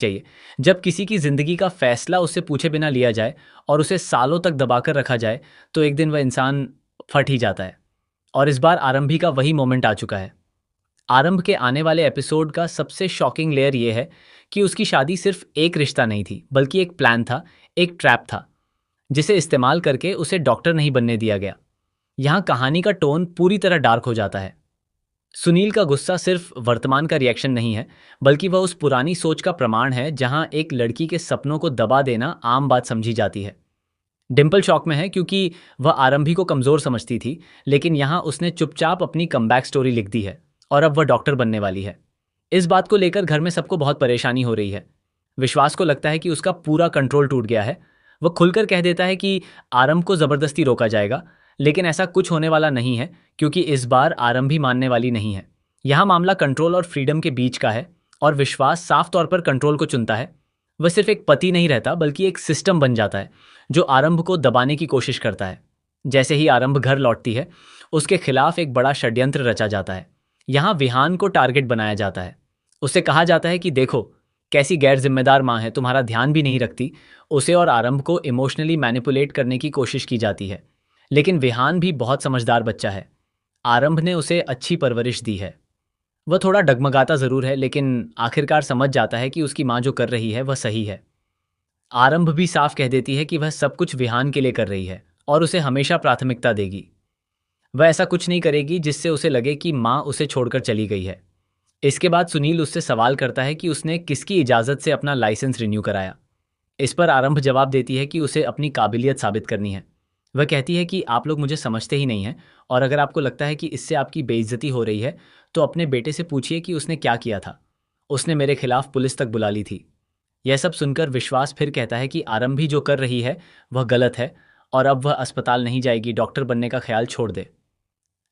चाहिए। जब किसी की ज़िंदगी का फैसला उससे पूछे बिना लिया जाए और उसे सालों तक दबाकर रखा जाए, तो एक दिन वह इंसान फट ही जाता है। और इस बार आरंभी का वही मोमेंट आ चुका है। आरंभ के आने वाले एपिसोड का सबसे शॉकिंग लेयर यह है कि उसकी शादी सिर्फ एक रिश्ता नहीं थी, बल्कि एक प्लान था, एक ट्रैप था, जिसे इस्तेमाल करके उसे डॉक्टर नहीं बनने दिया गया। यहाँ कहानी का टोन पूरी तरह डार्क हो जाता है। सुनील का गुस्सा सिर्फ वर्तमान का रिएक्शन नहीं है, बल्कि वह उस पुरानी सोच का प्रमाण है जहां एक लड़की के सपनों को दबा देना आम बात समझी जाती है। डिम्पल शॉक में है क्योंकि वह आरंभी को कमजोर समझती थी, लेकिन यहां उसने चुपचाप अपनी कमबैक स्टोरी लिख दी है और अब वह डॉक्टर बनने वाली है। इस बात को लेकर घर में सबको बहुत परेशानी हो रही है। विश्वास को लगता है कि उसका पूरा कंट्रोल टूट गया है। वह खुलकर कह देता है कि आरंभ को जबरदस्ती रोका जाएगा, लेकिन ऐसा कुछ होने वाला नहीं है क्योंकि इस बार आरंभ भी मानने वाली नहीं है। यहाँ मामला कंट्रोल और फ्रीडम के बीच का है और विश्वास साफ तौर पर कंट्रोल को चुनता है। वह सिर्फ एक पति नहीं रहता, बल्कि एक सिस्टम बन जाता है जो आरंभ को दबाने की कोशिश करता है। जैसे ही आरंभ घर लौटती है, उसके खिलाफ एक बड़ा षड्यंत्र रचा जाता है। यहाँ विहान को टारगेट बनाया जाता है। उससे कहा जाता है कि देखो कैसी गैर जिम्मेदार माँ है, तुम्हारा ध्यान भी नहीं रखती। उसे और आरंभ को इमोशनली मैनिपुलेट करने की कोशिश की जाती है। लेकिन विहान भी बहुत समझदार बच्चा है। आरंभ ने उसे अच्छी परवरिश दी है। वह थोड़ा डगमगाता जरूर है, लेकिन आखिरकार समझ जाता है कि उसकी माँ जो कर रही है वह सही है। आरंभ भी साफ कह देती है कि वह सब कुछ विहान के लिए कर रही है और उसे हमेशा प्राथमिकता देगी। वह ऐसा कुछ नहीं करेगी जिससे उसे लगे कि माँ उसे छोड़कर चली गई है। इसके बाद सुनील उससे सवाल करता है कि उसने किसकी इजाज़त से अपना लाइसेंस रिन्यू कराया। इस पर आरंभ जवाब देती है कि उसे अपनी काबिलियत साबित करनी है। वह कहती है कि आप लोग मुझे समझते ही नहीं हैं, और अगर आपको लगता है कि इससे आपकी बेइज्जती हो रही है, तो अपने बेटे से पूछिए कि उसने क्या किया था। उसने मेरे खिलाफ पुलिस तक बुला ली थी। यह सब सुनकर विश्वास फिर कहता है कि आरंभ भी जो कर रही है वह गलत है और अब वह अस्पताल नहीं जाएगी, डॉक्टर बनने का ख्याल छोड़ दे।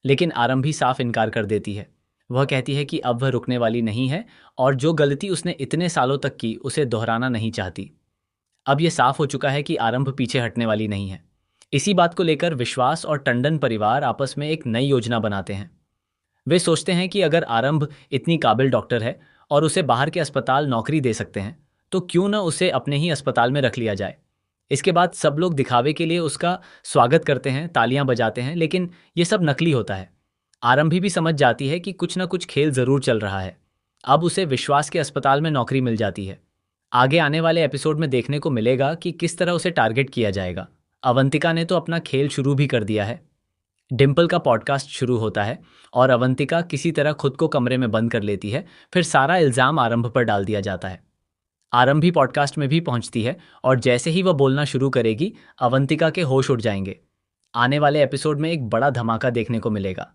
लेकिन आरंभ भी साफ इनकार कर देती है। वह कहती है कि अब वह रुकने वाली नहीं है और जो गलती उसने इतने सालों तक की उसे दोहराना नहीं चाहती। अब यह साफ हो चुका है कि आरंभ पीछे हटने वाली नहीं है। इसी बात को लेकर विश्वास और टंडन परिवार आपस में एक नई योजना बनाते हैं। वे सोचते हैं कि अगर आरंभ इतनी काबिल डॉक्टर है और उसे बाहर के अस्पताल नौकरी दे सकते हैं, तो क्यों न उसे अपने ही अस्पताल में रख लिया जाए। इसके बाद सब लोग दिखावे के लिए उसका स्वागत करते हैं, तालियां बजाते हैं, लेकिन ये सब नकली होता है। आरंभी भी समझ जाती है कि कुछ न कुछ खेल जरूर चल रहा है। अब उसे विश्वास के अस्पताल में नौकरी मिल जाती है। आगे आने वाले एपिसोड में देखने को मिलेगा कि किस तरह उसे टारगेट किया जाएगा। अवंतिका ने तो अपना खेल शुरू भी कर दिया है। डिम्पल का पॉडकास्ट शुरू होता है और अवंतिका किसी तरह खुद को कमरे में बंद कर लेती है। फिर सारा इल्जाम आरंभ पर डाल दिया जाता है। आरंभ भी पॉडकास्ट में भी पहुंचती है और जैसे ही वह बोलना शुरू करेगी, अवंतिका के होश उड़ जाएंगे। आने वाले एपिसोड में एक बड़ा धमाका देखने को मिलेगा।